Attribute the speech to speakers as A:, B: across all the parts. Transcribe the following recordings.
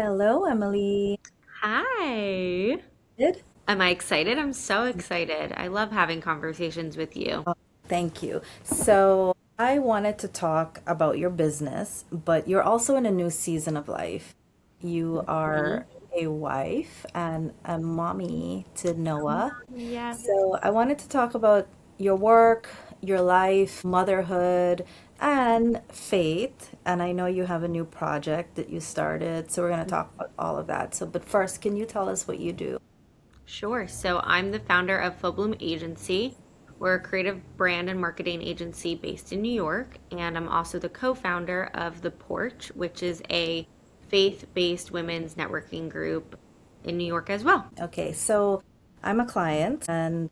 A: Hello, Emily.
B: Hi.
A: Good.
B: Am I excited? I'm so excited. I love having conversations with you.
A: Oh, thank you. So, I wanted to talk about your business, but you're also in a new season of life. You
B: Mhm.
A: are a wife and a mommy to Noah.
B: Yeah.
A: So, I wanted to talk about your work, your life, motherhood, and faith. And I know you have a new project that you started, so we're going to talk about all of that. So, but first, can you tell us what you do?
B: Sure. So I'm the founder of Full Bloom Agency. We're a creative brand and marketing agency based in New York, and I'm also the co-founder of The Porch, which is a faith-based women's networking group in New York as well.
A: Okay, so I'm a client and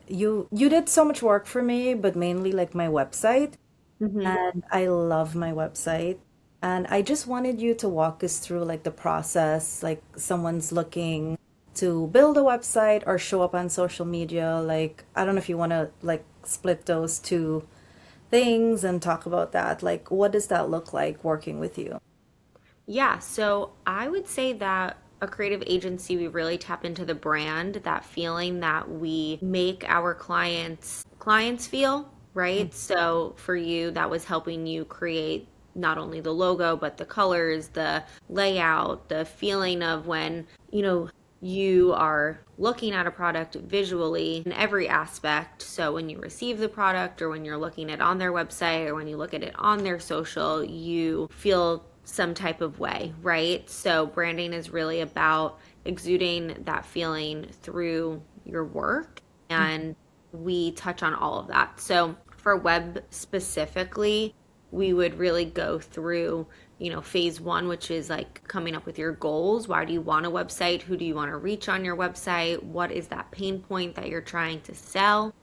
A: you did so much work for me, but mainly like my website,
B: Hmm.
A: and I love my website. And I just wanted you to walk us through like the process, like someone's looking to build a website or show up on social media. Like I don't know if you want to like split those two things and talk about that. Like what does that look like working with you?
B: Yeah, so I would say that a creative agency, we really tap into the brand, that feeling that we make our clients feel, right? So for you, that was helping you create not only the logo, but the colors, the layout, the feeling of when, you are looking at a product visually in every aspect. So when you receive the product or when you're looking at it on their website or when you look at it on their social, you feel some type of way, right? So branding is really about exuding that feeling through your work, and we touch on all of that. So for web specifically, we would really go through, phase one, which is like coming up with your goals. Why do you want a website? Who do you want to reach on your website? What is that pain point that you're trying to sell?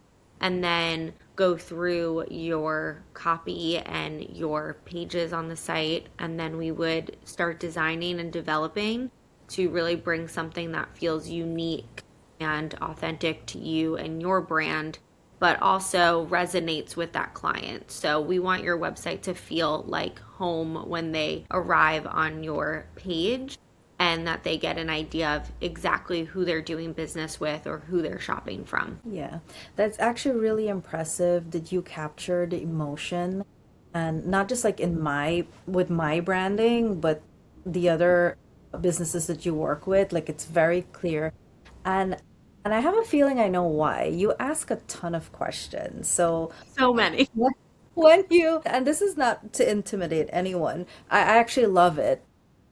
B: And then go through your copy and your pages on the site. And then we would start designing and developing to really bring something that feels unique and authentic to you and your brand, but also resonates with that client. So we want your website to feel like home when they arrive on your page, and that they get an idea of exactly who they're doing business with or who they're shopping from.
A: Yeah, that's actually really impressive that you captured the emotion and not just like in my with my branding, but the other businesses that you work with, like it's very clear. And and I have a feeling I know why. You ask a ton of questions. So
B: So many.
A: when you, and this is not to intimidate anyone, I actually love it.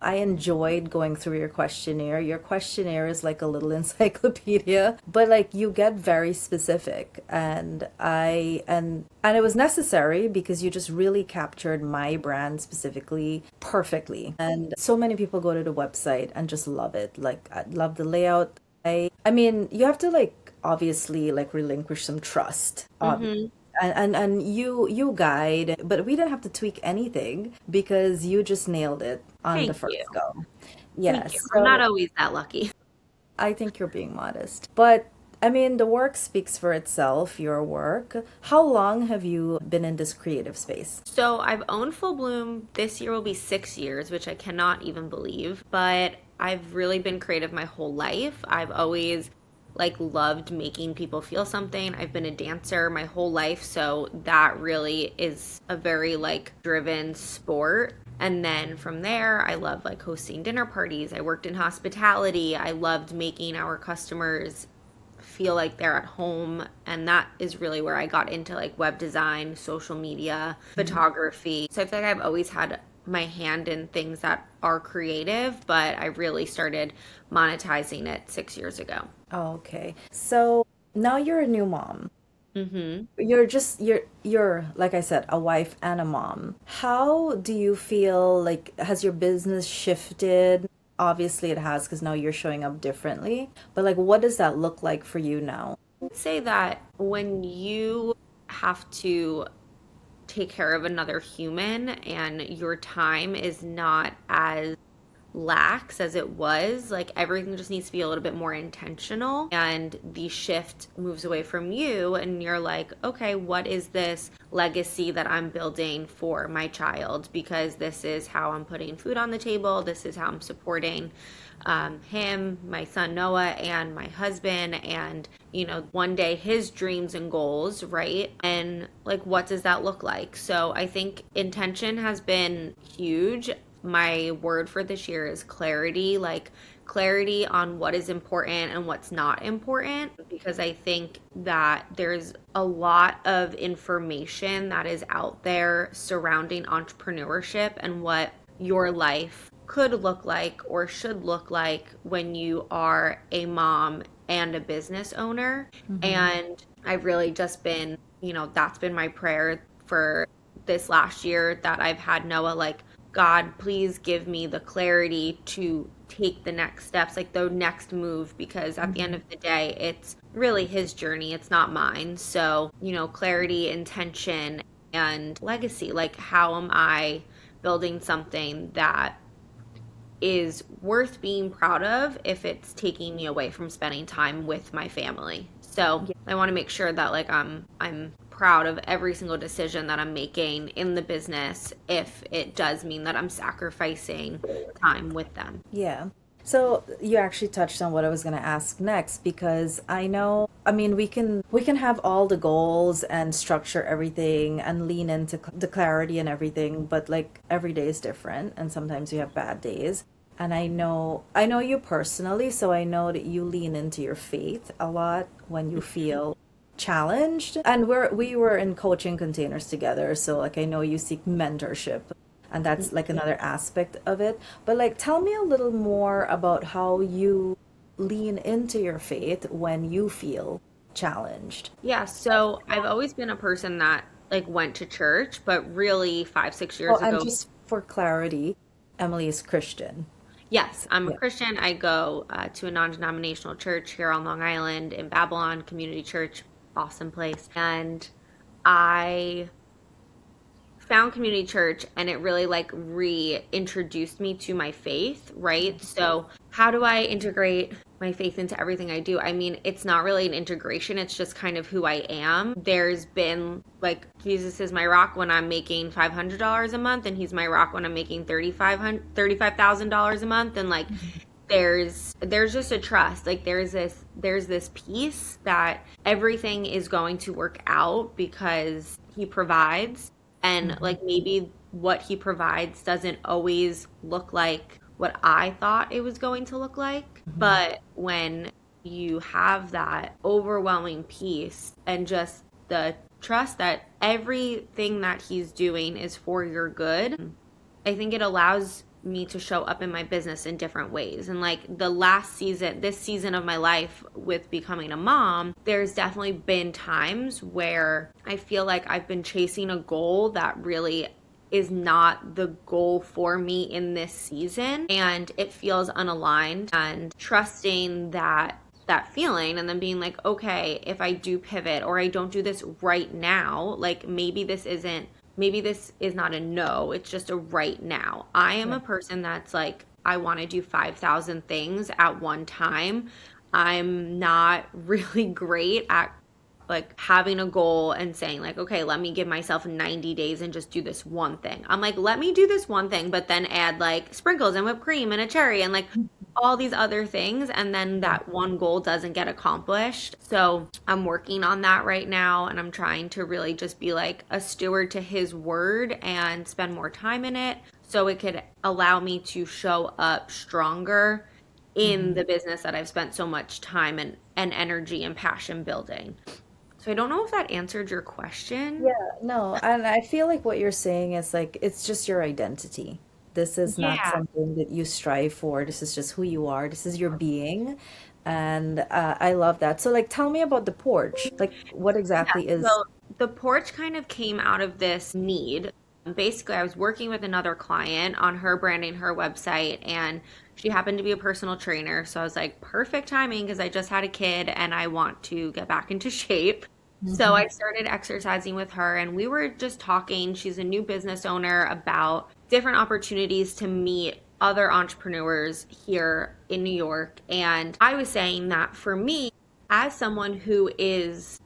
A: I enjoyed going through your questionnaire. Your questionnaire is like a little encyclopedia, but like you get very specific and it was necessary because you just really captured my brand specifically perfectly. And so many people go to the website and just love it. Like I love the layout. I mean, you have to like obviously like relinquish some trust,
B: Hmm.
A: and you guide, but we didn't have to tweak anything because you just nailed it on the
B: Thank you.
A: first go.
B: Thank you.
A: Yes,
B: I'm not
A: so
B: always that lucky.
A: I think you're being modest. But I mean, the work speaks for itself, your work. How long have you been in this creative space?
B: So I've owned Full Bloom. This year will be 6 years, which I cannot even believe. But I've really been creative my whole life. I've always like loved making people feel something. I've been a dancer my whole life, so that really is a very like driven sport. And then from there, I love like hosting dinner parties. I worked in hospitality. I loved making our customers feel like they're at home, and that is really where I got into like web design, social media, photography. So I feel like I've always had my hand in things that are creative, but I really started monetizing it 6 years ago.
A: Oh, okay. So now you're a new mom.
B: Hmm.
A: You're like I said, a wife and a mom. How do you feel like has your business shifted? Obviously it has because now you're showing up differently. But like what does that look like for you now?
B: I'd say that when you have to take care of another human and your time is not as lax as it was. Like everything just needs to be a little bit more intentional. And the shift moves away from you, and you're like, okay, what is this legacy that I'm building for my child? Because this is how I'm putting food on the table. This is how I'm supporting him, my son Noah, and my husband, and one day his dreams and goals, right? And like, what does that look like? So I think intention has been huge. My word for this year is clarity, like clarity on what is important and what's not important, because I think that there's a lot of information that is out there surrounding entrepreneurship and what your life could look like or should look like when you are a mom and a business owner. And I've really just been, that's been my prayer for this last year that I've had Noah, like, God, please give me the clarity to take the next steps, like the next move, because at the end of the day, it's really his journey. It's not mine. So, clarity, intention, and legacy. Like, how am I building something that is worth being proud of if it's taking me away from spending time with my family? So I want to make sure that like I'm proud of every single decision that I'm making in the business if it does mean that I'm sacrificing time with them.
A: Yeah. So you actually touched on what I was going to ask next, because I know, I mean, we can have all the goals and structure everything and lean into the clarity and everything, but like every day is different and sometimes you have bad days. And I know you personally, so I know that you lean into your faith a lot when you feel challenged. And we were in coaching containers together, so like I know you seek mentorship, and that's like another aspect of it. But like tell me a little more about how you lean into your faith when you feel challenged.
B: Yeah, so I've always been a person that like went to church, but really 5, 6 years
A: Oh, and
B: ago,
A: just for clarity, Emily is Christian.
B: yes, I'm a
A: Yeah.
B: Christian. I go to a non-denominational church here on Long Island in Babylon Community Church, awesome place. And I found community church and it really like reintroduced me to my faith, right? So how do I integrate my faith into everything I do? I mean, it's not really an integration, it's just kind of who I am. There's been like Jesus is my rock when I'm making $500 a month, and he's my rock when I'm making $35,000 a month, and like there's just a trust, like there's this peace that everything is going to work out because he provides. And
A: Mhm.
B: like maybe what he provides doesn't always look like what I thought it was going to look like.
A: Mhm.
B: But when you have that overwhelming peace and just the trust that everything that he's doing is for your good, I think it allows me to show up in my business in different ways. And like this season of my life with becoming a mom, there's definitely been times where I feel like I've been chasing a goal that really is not the goal for me in this season, and it feels unaligned, and trusting that feeling and then being like, okay, if I do pivot or I don't do this right now, like maybe this is not a no, it's just a right now. I am
A: Yeah.
B: a person that's like, I want to do 5,000 things at one time. I'm not really great at like having a goal and saying like, okay, let me give myself 90 days and just do this one thing. I'm like, let me do this one thing, but then add like sprinkles and whipped cream and a cherry and like all these other things, and then that one goal doesn't get accomplished. So I'm working on that right now, and I'm trying to really just be like a steward to his word and spend more time in it so it could allow me to show up stronger in
A: Mhm.
B: the business that I've spent so much time and energy and passion building. So I don't know if that answered your question.
A: Yeah, no, and I feel like what you're saying is like it's just your identity. This is not
B: Yeah.
A: something that you strive for. This is just who you are. This is your being. And I love that. So like tell me about the porch. Like what
B: Yeah,
A: exactly is
B: so the porch kind of came out of this need. Basically, I was working with another client on her branding her website, and she happened to be a personal trainer. So I was like, perfect timing because I just had a kid and I want to get back into shape. So
A: Mhm.
B: I started exercising with her, and we were just talking. She's a new business owner about different opportunities to meet other entrepreneurs here in New York. And I was saying that for me, as someone who is,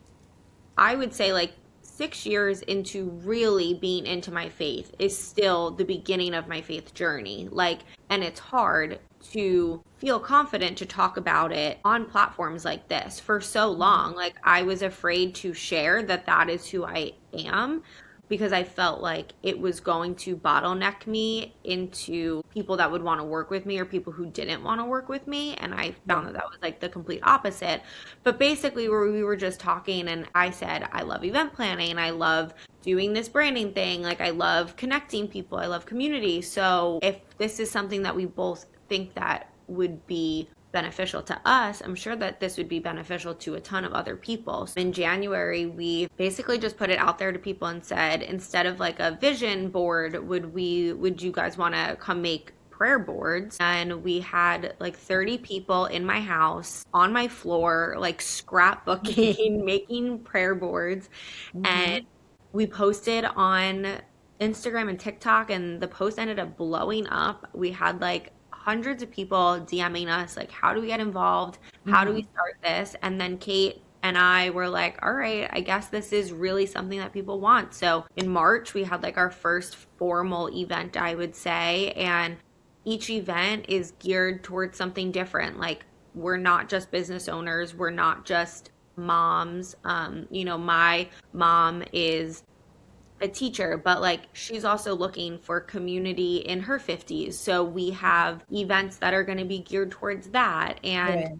B: I would say, like 6 years into really being into my faith, is still the beginning of my faith journey. Like, and it's hard to feel confident to talk about it on platforms like this for so long. Like, I was afraid to share that that is who I am, because I felt like it was going to bottleneck me into people that would want to work with me or people who didn't want to work with me. And I
A: Yeah.
B: found that that was like the complete opposite. But basically, where we were just talking, and I said, I love event planning. I love doing this branding thing. Like, I love connecting people. I love community. So if this is something that we both think that would be beneficial to us, I'm sure that this would be beneficial to a ton of other people. So in January, we basically just put it out there to people and said, instead of like a vision board, would you guys want to come make prayer boards? And we had like 30 people in my house on my floor, like scrapbooking, making prayer boards.
A: Mm-hmm.
B: And we posted on Instagram and TikTok, and the post ended up blowing up. We had like hundreds of people DMing us, like, how do we get involved? How do we
A: Mm-hmm.
B: start this? And then Kate and I were like, all right, I guess this is really something that people want. So in March, we had like our first formal event, I would say. And each event is geared towards something different. Like, we're not just business owners, we're not just moms. My mom is a teacher, but like she's also looking for community in her 50s. So we have events that are going to be geared towards that. And
A: Right.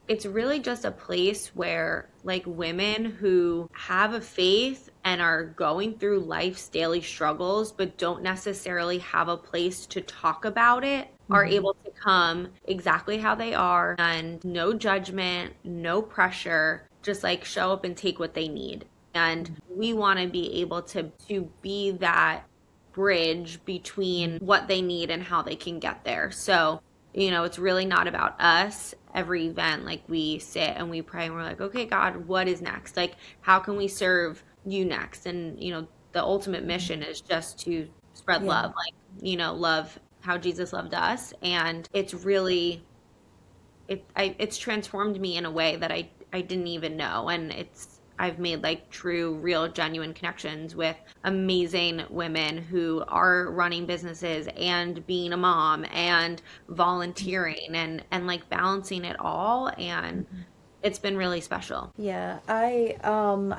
B: it's really just a place where like women who have a faith and are going through life's daily struggles but don't necessarily have a place to talk about it are
A: Mm-hmm.
B: able to come exactly how they are, and no judgment, no pressure, just like show up and take what they need. And we want to be able to be that bridge between what they need and how they can get there. So, it's really not about us. Every event, like, we sit and we pray and we're like, okay, God, what is next? Like, how can we serve you next? And, the ultimate mission is just to spread
A: Yeah.
B: love, like, love how Jesus loved us. And it's really, it's transformed me in a way that I didn't even know. And I've made like true, real, genuine connections with amazing women who are running businesses and being a mom and volunteering and like balancing it all. And it's been really special.
A: Yeah, I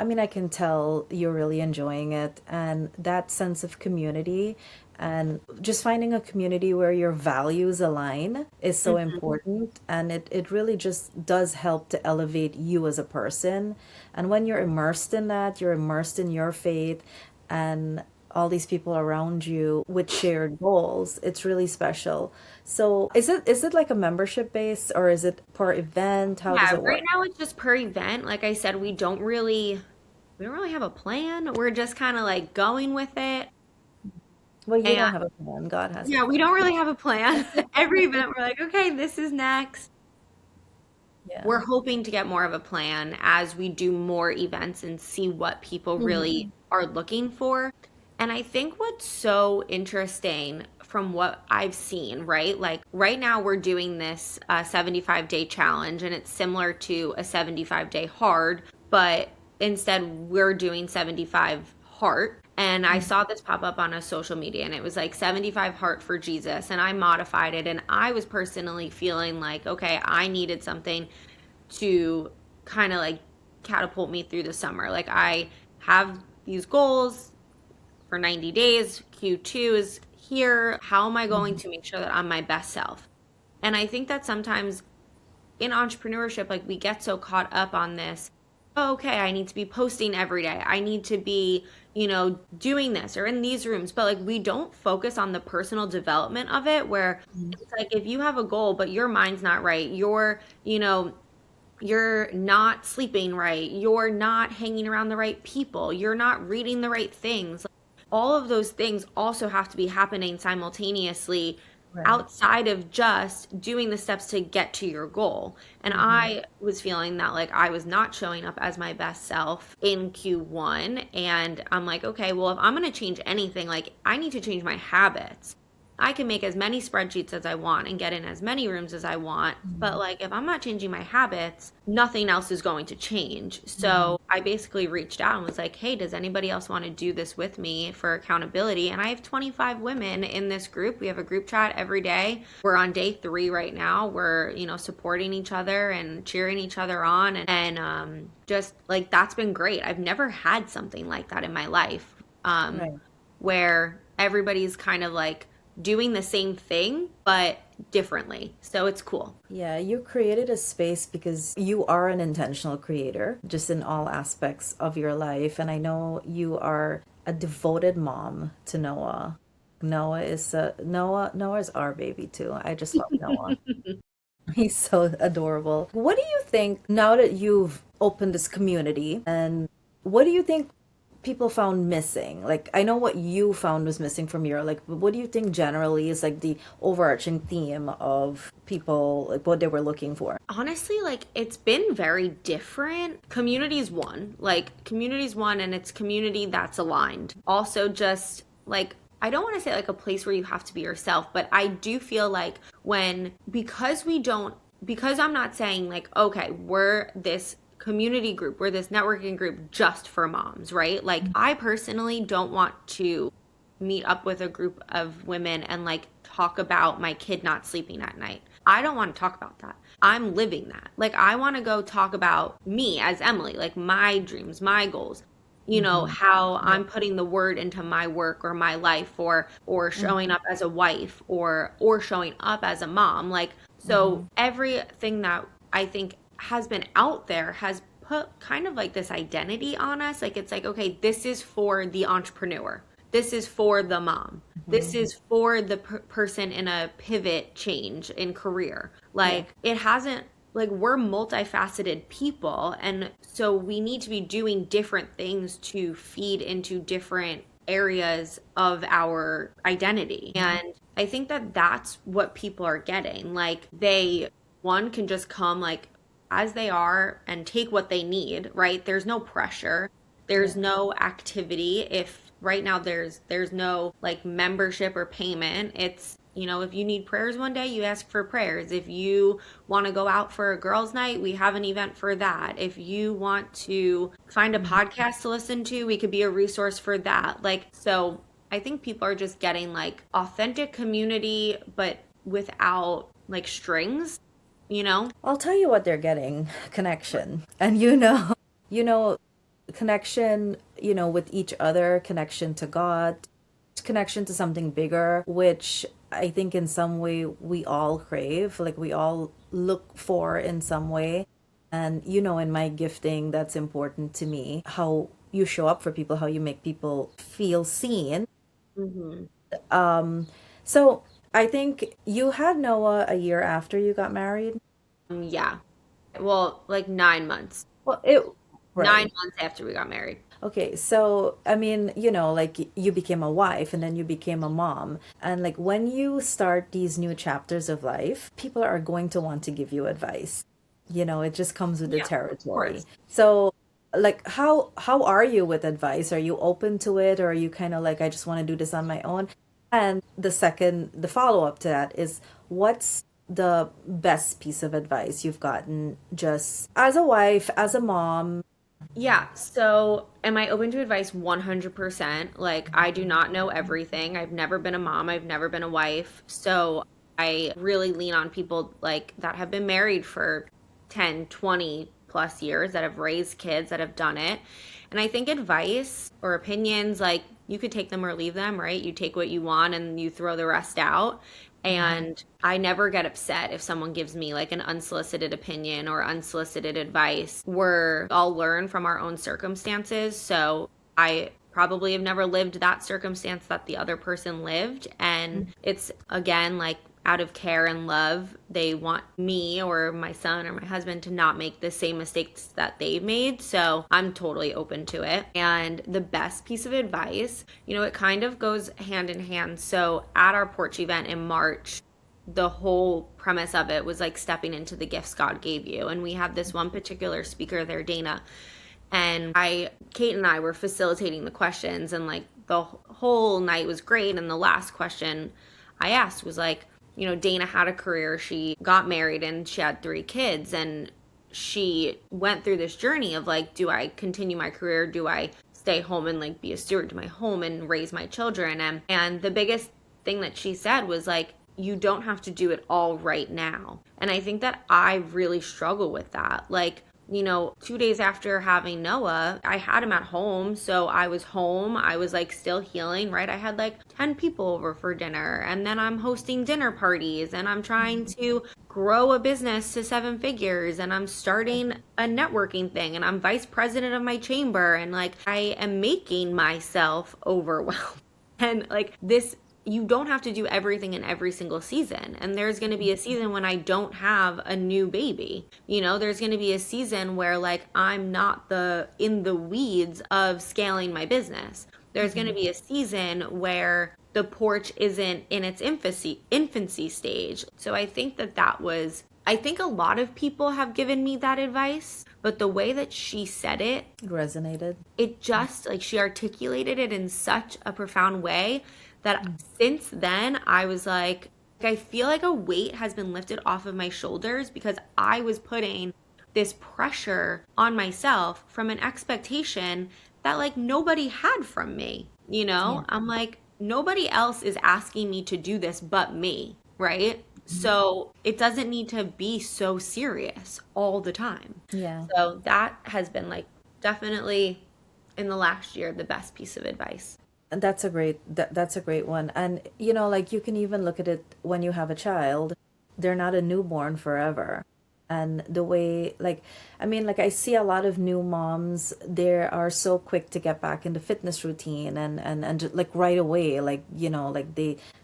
A: mean I can tell you're really enjoying it, and that sense of community and just finding a community where your values align is so
B: Mhm.
A: important, and it really just does help to elevate you as a person. And when you're immersed in that, you're immersed in your faith and all these people around you with shared goals, it's really special. So is it like a membership base, or is it per event? How does
B: Yeah,
A: it
B: right
A: work?
B: now it's just per event. Like I said, we don't really have a plan. We're just kind of like going with it.
A: Well, you
B: And
A: don't have a plan. God has a
B: yeah, we
A: plan.
B: don't really have a plan. Every event, we're like, okay, this is next.
A: Yeah.
B: We're hoping to get more of a plan as we do more events and see what people really
A: Hmm.
B: are looking for. And I think what's so interesting from what I've seen, right? Like right now, we're doing this 75-day challenge, and it's similar to a 75-day hard, but instead, we're doing 75 heart. And I saw this pop up on a social media, and it was like 75 heart for Jesus. And I modified it. And I was personally feeling like, okay, I needed something to kind of like catapult me through the summer. Like, I have these goals for 90 days. Q2 is here. How am I going to make sure that I'm my best self? And I think that sometimes in entrepreneurship, like, we get so caught up on this. Oh, okay, I need to be posting every day. I need to be, doing this or in these rooms. But like, we don't focus on the personal development of it, where it's like, if you have a goal, but your mind's not right, you're not sleeping right, you're not hanging around the right people, you're not reading the right things. All of those things also have to be happening simultaneously
A: Right.
B: outside of just doing the steps to get to your goal. And
A: Hmm.
B: I was feeling that like I was not showing up as my best self in Q1. And I'm like, okay, well, if I'm going to change anything, like, I need to change my habits. I can make as many spreadsheets as I want and get in as many rooms as I want. But like, if I'm not changing my habits, nothing else is going to change.
A: Mhm.
B: So I basically reached out and was like, hey, does anybody else want to do this with me for accountability? And I have 25 women in this group. We have a group chat every day. We're on day 3 right now. We're, supporting each other and cheering each other on. And just like, that's been great. I've never had something like that in my life,
A: Right.
B: where everybody's kind of like doing the same thing, but differently. So it's cool.
A: Yeah, you created a space because you are an intentional creator, just in all aspects of your life. And I know you are a devoted mom to Noah. Noah's our baby too. I just love Noah. He's so adorable. What do you think now that you've opened this community, and what do you think people found missing? Like, I know what you found was missing from your, like, what do you think generally is like the overarching theme of people, like what they were looking for?
B: Honestly, like it's been very different. Communities one, and it's community that's aligned. Also, just like, I don't want to say like a place where you have to be yourself, but I do feel like because I'm not saying like, okay, we're this community group, we're this networking group just for moms, right? Like, I personally don't want to meet up with a group of women and like talk about my kid not sleeping at night. I don't want to talk about that. I'm living that. Like, I want to go talk about me as Emily, like my dreams, my goals,
A: Hmm.
B: how
A: Yeah.
B: I'm putting the word into my work or my life, or showing
A: Hmm.
B: up as a wife, or showing up as a mom. Like, so
A: Hmm.
B: everything that I think has been out there has put kind of like this identity on us. Like, it's like, okay, this is for the entrepreneur. This is for the mom. This
A: Hmm.
B: is for the person in a pivot change in career.
A: Yeah.
B: Like, it hasn't, like, we're multifaceted people. And so we need to be doing different things to feed into different areas of our identity. And I think that that's what people are getting. Like, one can just come like as they are and take what they need, right? There's no pressure. There's
A: Yeah.
B: no activity. If right now there's no like membership or payment, it's, if you need prayers one day, you ask for prayers. If you want to go out for a girls' night, we have an event for that. If you want to find a
A: Mhm.
B: podcast to listen to, we could be a resource for that. Like, so I think people are just getting like authentic community, but without like strings, you know?
A: I'll tell you what they're getting, connection. And you know, connection, with each other, connection to God, connection to something bigger, which I think in some way we all crave, like we all look for in some way. And in my gifting, that's important to me, how you show up for people, how you make people feel seen.
B: Hmm.
A: So I think you had Noah a year after you got married.
B: Yeah. Well, like 9 months.
A: Well, it
B: Nine
A: right.
B: months after we got married.
A: Okay, so I mean, like you became a wife and then you became a mom. And like when you start these new chapters of life, people are going to want to give you advice. It just comes with the
B: Yeah, of
A: territory.
B: course.
A: So like how are you with advice? Are you open to it, or are you kind of like, I just want to do this on my own? And the follow-up to that is, what's the best piece of advice you've gotten just as a wife, as a mom?
B: Yeah. So, am I open to advice 100%? Like, I do not know everything. I've never been a mom, I've never been a wife. So, I really lean on people like that have been married for 10, 20 plus years, that have raised kids, that have done it. And I think advice or opinions, like, you could take them or leave them, right? You take what you want and you throw the rest out.
A: Mhm.
B: And I never get upset if someone gives me like an unsolicited opinion or unsolicited advice. We're all learn from our own circumstances. So I probably have never lived that circumstance that the other person lived. And it's again like out of care and love, they want me or my son or my husband to not make the same mistakes that they've made. So I'm totally open to it. And the best piece of advice, it kind of goes hand in hand. So at our porch event in March, the whole premise of it was like stepping into the gifts God gave you. And we have this one particular speaker there, Dana. And Kate and I were facilitating the questions, and like the whole night was great. And the last question, I asked was like, Dana had a career. She got married and she had 3 kids. And she went through this journey of like, do I continue my career? Do I stay home and like be a steward to my home and raise my children? And the biggest thing that she said was like, you don't have to do it all right now. And I think that I really struggle with that. Like, 2 days after having Noah, I had him at home. So I was home. I was like still healing, right? I had like 10 people over for dinner. And then I'm hosting dinner parties and I'm trying to grow a business to 7 figures and I'm starting a networking thing and I'm vice president of my chamber. And like, I am making myself overwhelmed. And like this, you don't have to do everything in every single season. And there's going to be a season when I don't have a new baby. There's going to be a season where like I'm not in the weeds of scaling my business. There's going to be a season where the porch isn't in its infancy stage. So I think I think a lot of people have given me that advice, but the way that she said it
A: Resonated.
B: it just like she articulated it in such a profound way that since then I was like, I feel like a weight has been lifted off of my shoulders because I was putting this pressure on myself from an expectation that like nobody had from me.
A: Yeah.
B: I'm like, nobody else is asking me to do this but me, right? So it doesn't need to be so serious all the time.
A: Yeah.
B: So that has been like definitely in the last year the best piece of advice.
A: And that's a great one. And like you can even look at it when you have a child, they're not a newborn forever. And the way like I mean like I see a lot of new moms, they are so quick to get back into fitness routine and just, like right away, like like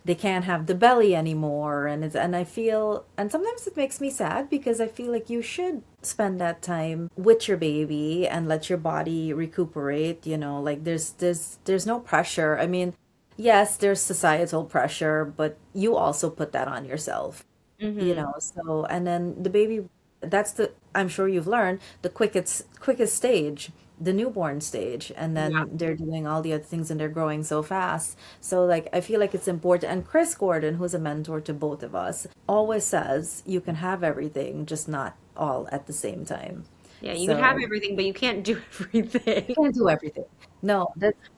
A: they can't have the belly anymore, and I feel, and sometimes it makes me sad because I feel like you should spend that time with your baby and let your body recuperate, like there's no pressure. I mean, yes, there's societal pressure, but you also put that on yourself,
B: Mm-hmm.
A: so, and then the baby, that's the, I'm sure you've learned, the quickest stage, the newborn stage, and
B: Yeah.
A: then they're doing all the other things and they're growing so fast. So like I feel like it's important, and Chris Gordon, who's a mentor to both of us, always says you can have everything, just not all at the same time.
B: Yeah, you can have
A: So
B: everything, but you can't do
A: you
B: everything.
A: can't do everything. No,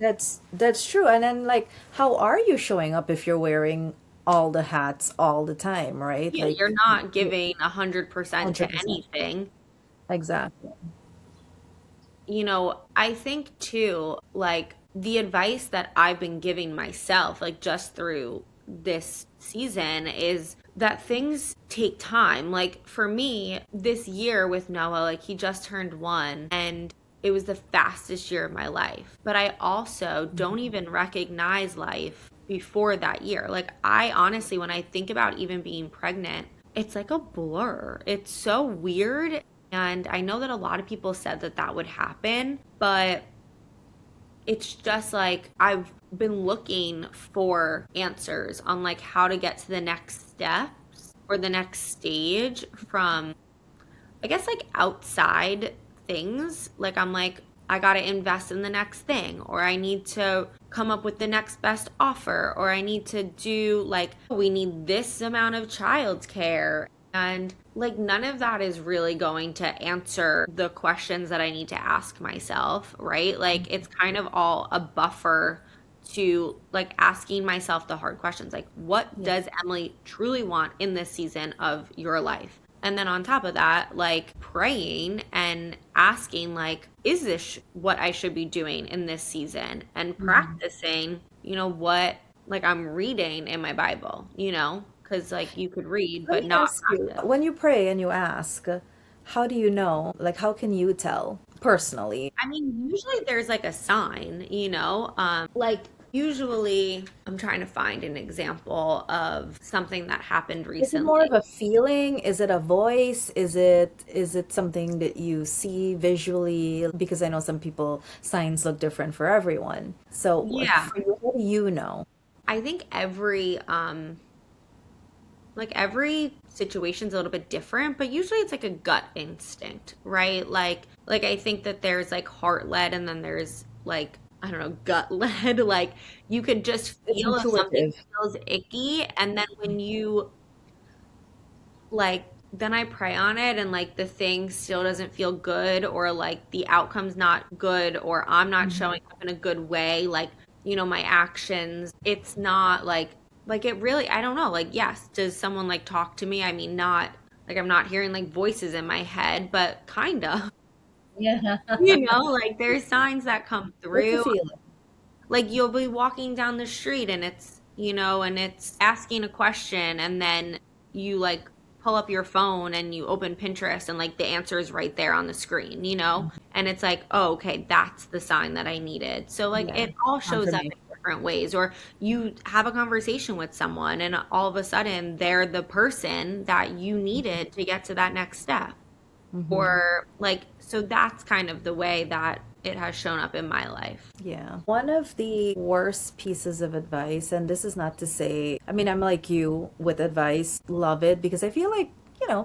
A: that's true. And then like how are you showing up if you're wearing all the hats all the time, right?
B: Yeah, you're
A: Like
B: not
A: yeah,
B: giving 100% to
A: 100%.
B: anything.
A: Exactly.
B: I think too, like the advice that I've been giving myself, like just through this season, is that things take time. Like for me, this year with Noah, like he just turned 1 and it was the fastest year of my life. But I also don't even recognize life before that year. Like I honestly, when I think about even being pregnant, it's like a blur. It's so weird. And I know that a lot of people said that that would happen, but it's just like I've been looking for answers on like how to get to the next steps or the next stage from, I guess, like outside things. Like I'm like, I got to invest in the next thing, or I need to come up with the next best offer, or I need to do like, we need this amount of childcare. And like, none of that is really going to answer the questions that I need to ask myself, right? Like, it's kind of all a buffer to like asking myself the hard questions like, what
A: Yeah.
B: does Emily truly want in this season of your life? And then on top of that, like praying and asking, like, is this what I should be doing in this season? And
A: Mhm.
B: practicing, what like I'm reading in my Bible, because like you could read
A: Let
B: but
A: me
B: not
A: ask you,
B: practice.
A: when you pray and you ask, how do you know? Like, how can you tell personally?
B: I mean, usually there's like a sign, like usually I'm trying to find an example of something that happened
A: Is it more of
B: recently.
A: a feeling? Is it a voice? Is it something that you see visually? Because I know some people, signs look different for everyone. So
B: Yeah.
A: for you, what do you know?
B: I think every situation's a little bit different, but usually it's like a gut instinct, right? Like I think that there's like heart led and then there's like I don't know, gut led. Like you could just
A: It's
B: feel if something
A: intuitive.
B: feels icky. And then when you like, then I pray on it and like the thing still doesn't feel good, or like the outcome's not good, or I'm not
A: Mhm.
B: showing up in a good way. Like, my actions, it's not like it really, I don't know. Like, yes, does someone like talk to me? I mean, not like I'm not hearing like voices in my head, but kind of,
A: Yeah.
B: like there's signs that come
A: It's a
B: through.
A: feeling.
B: Like you'll be walking down the street and it's asking a question, and then you like pull up your phone and you open Pinterest and like the answer is right there on the screen. And it's like, oh, okay, that's the sign that I needed. So like
A: Yeah.
B: it all shows up in
A: Confirmation.
B: different ways. Or you have a conversation with someone and all of a sudden they're the person that you needed to get to that next step.
A: Hmm.
B: Or like, so that's kind of the way that it has shown up in my life.
A: Yeah. One of the worst pieces of advice, and this is not to say, I mean, I'm like you with advice, love it because I feel like,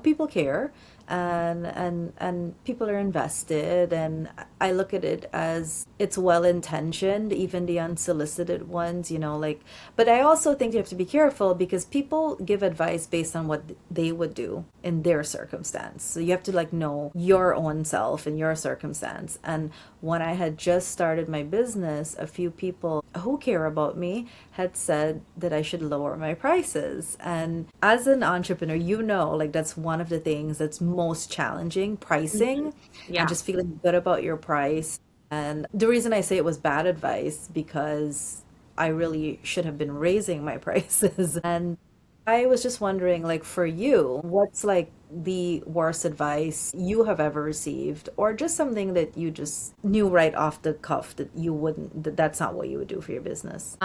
A: people care and people are invested, and I look at it as it's well intentioned, even the unsolicited ones, like, but I also think you have to be careful because people give advice based on what they would do in their circumstance. So you have to like know your own self and your circumstance. And when I had just started my business, a few people who care about me had said that I should lower my prices. And as an entrepreneur, like that's one of the things that's most challenging,
B: Mhm.
A: pricing and
B: Yeah.
A: just feeling good about your price. And the reason I say it was bad advice because I really should have been raising my prices. And I was just wondering, like, for you, what's like the worst advice you have ever received, or just something that you just knew right off the cuff that you wouldn't, that's not what you would do for your business?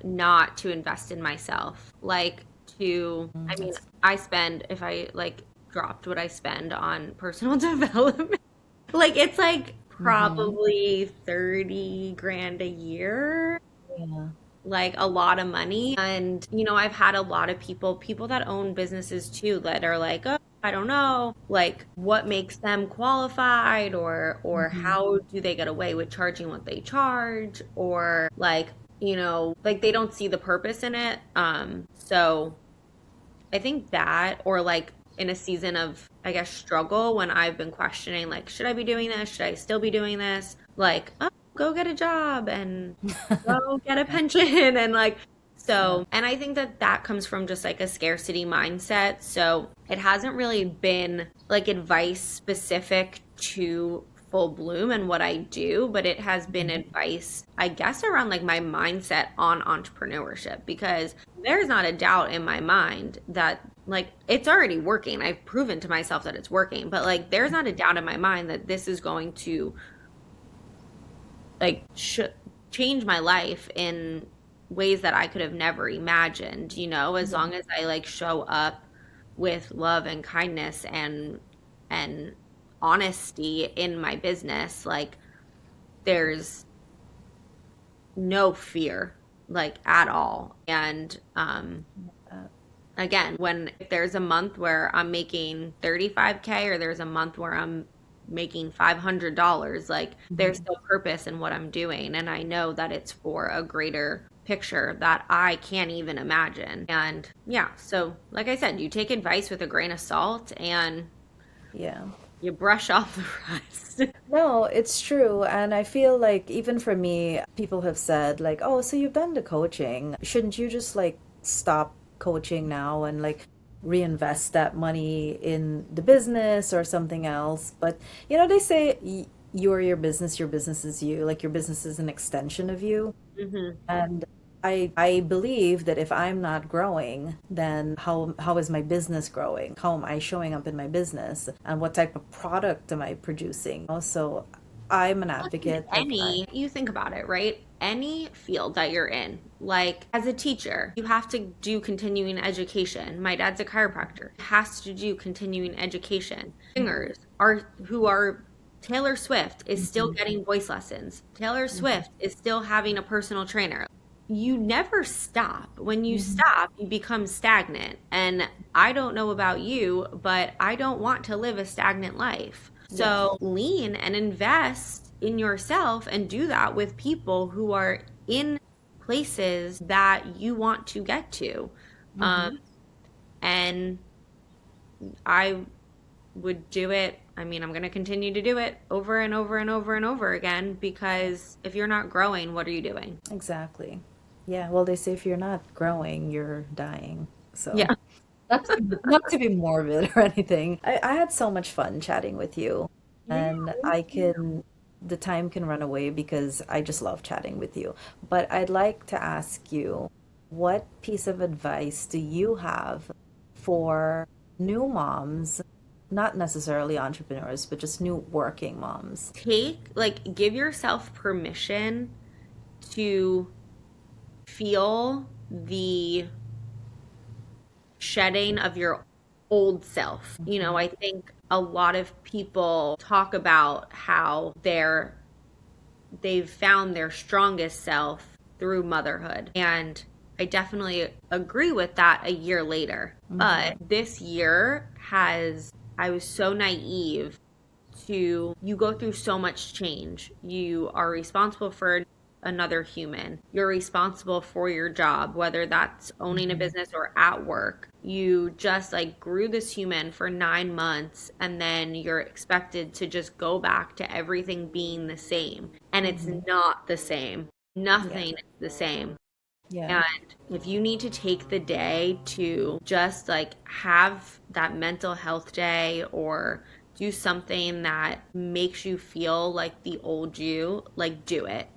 B: Not to invest in myself. Like I mean,
A: That's,
B: I spend, if I like dropped what I spend on personal development, like it's like
A: mm-hmm.
B: probably 30 grand a year,
A: Yeah.
B: like a lot of money. And, I've had a lot of people that own businesses too that are like, oh, I don't know, like what makes them qualified, or
A: Mm-hmm.
B: how do they get away with charging what they charge, or like, like they don't see the purpose in it. So I think that, or like in a season of, I guess, struggle when I've been questioning, like, should I be doing this? Should I still be doing this? Like, oh, go get a job and go get a pension. And like,
A: Yeah.
B: so, and I think that that comes from just like a scarcity mindset. So it hasn't really been like advice specific to Full Bloom and what I do, but it has been
A: Mhm.
B: advice, I guess, around like my mindset on entrepreneurship, because there's not a doubt in my mind that like it's already working. I've proven to myself that it's working, but like there's not a doubt in my mind that this is going to like change my life in ways that I could have never imagined, as
A: Yeah.
B: long as I like show up with love and kindness and honesty in my business. Like there's no fear like at all. And
A: Uh,
B: again, when if there's a month where I'm making 35K, or there's a month where I'm making $500, like there's
A: mhm.
B: still purpose in what I'm doing, and I know that it's for a greater picture that I can't even imagine. And yeah, so like I said, you take advice with a grain of salt and
A: Yeah.
B: you brush off the rest.
A: No, it's true. And I feel like even for me, people have said like, "Oh, so you've done the coaching. Shouldn't you just like stop coaching now and like reinvest that money in the business or something else?" But they say you're your business is you. Like your business is an extension of you.
B: Hmm.
A: And I believe that if I'm not growing, then how is my business growing? How am I showing up in my business? And what type of product am I producing? Also, I'm an
B: In
A: advocate of
B: any, you think about it, right? Any field that you're in, like as a teacher, you have to do continuing education. My dad's a chiropractor, has to do continuing education. Singers are who are Taylor Swift is still
A: Mhm,
B: getting voice lessons. Taylor
A: mhm,
B: Swift is still having a personal trainer. You never stop. When you
A: mhm.
B: stop, you become stagnant. And I don't know about you, but I don't want to live a stagnant life.
A: Yes.
B: So lean and invest in yourself and do that with people who are in places that you want to get to. Um,
A: Mm-hmm.
B: and I would do it. I mean, I'm going to continue to do it over and over and over and over again because if you're not growing, what are you doing?
A: Exactly. Yeah, well, they say if you're not growing, you're dying. So,
B: Yeah.
A: not to be morbid or anything. I had so much fun chatting with you,
B: Yeah.
A: and the time can run away because I just love chatting with you. But I'd like to ask you, what piece of advice do you have for new moms, not necessarily entrepreneurs, but just new working moms?
B: Give yourself permission to feel the shedding of your old self. I think a lot of people talk about how they've found their strongest self through motherhood. And I definitely agree with that a year later. But this year I was so naive you go through so much change. You are responsible for another human. You're responsible for your job, whether that's owning a
A: Mhm.
B: business or at work. You just like grew this human for 9 months and then you're expected to just go back to everything being the same. And it's
A: Mhm.
B: not the same.
A: Yeah.
B: Nothing is the same.
A: Yeah.
B: And if you need to take the day to just like have that mental health day or do something that makes you feel like the old you, like do it.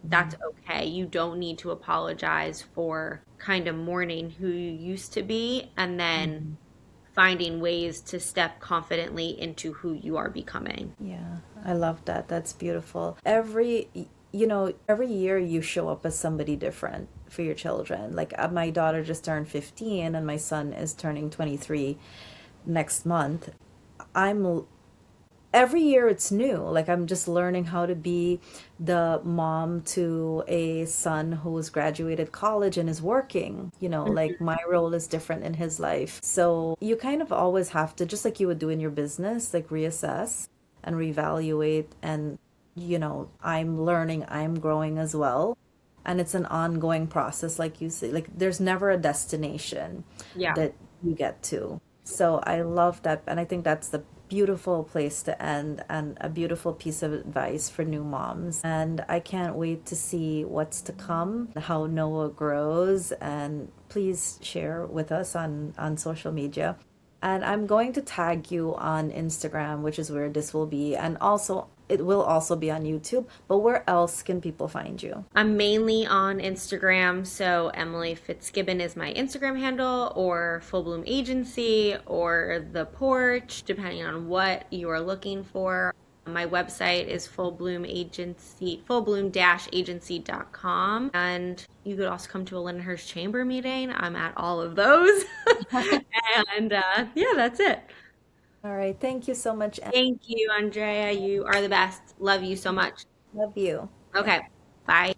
B: That's
A: Mhm.
B: okay. You don't need to apologize for kind of mourning who you used to be and then
A: Mhm.
B: finding ways to step confidently into who you are becoming.
A: Yeah, I love that. That's beautiful. Every year you show up as somebody different for your children. Like my daughter just turned 15 and my son is turning 23 next month. I'm every year it's new. Like I'm just learning how to be the mom to a son who's graduated college and is working. Like my role is different in his life. So you kind of always have to, just like you would do in your business, like reassess and reevaluate. And, I'm learning, I'm growing as well. And it's an ongoing process, like you say. Like there's never a destination
B: Yeah.
A: that you get to. So I love that. And I think that's the beautiful place to end and a beautiful piece of advice for new moms. And I can't wait to see what's to come, how Noah grows, and please share with us on social media. And I'm going to tag you on Instagram, which is where this will be, and also it will also be on YouTube. But where else can people find you?
B: I'm mainly on Instagram, so Emily Fitzgibbon is my Instagram handle, or Full Bloom Agency, or The Porch, depending on what you are looking for. My website is fullbloom-agency.com, and you could also come to a Lindenhurst Chamber meeting. I'm at all of those. And yeah, that's it.
A: All right. Thank you so much.
B: Thank you, Andrea. You are the best. Love you so much.
A: Love you. Bye.
B: Okay, bye.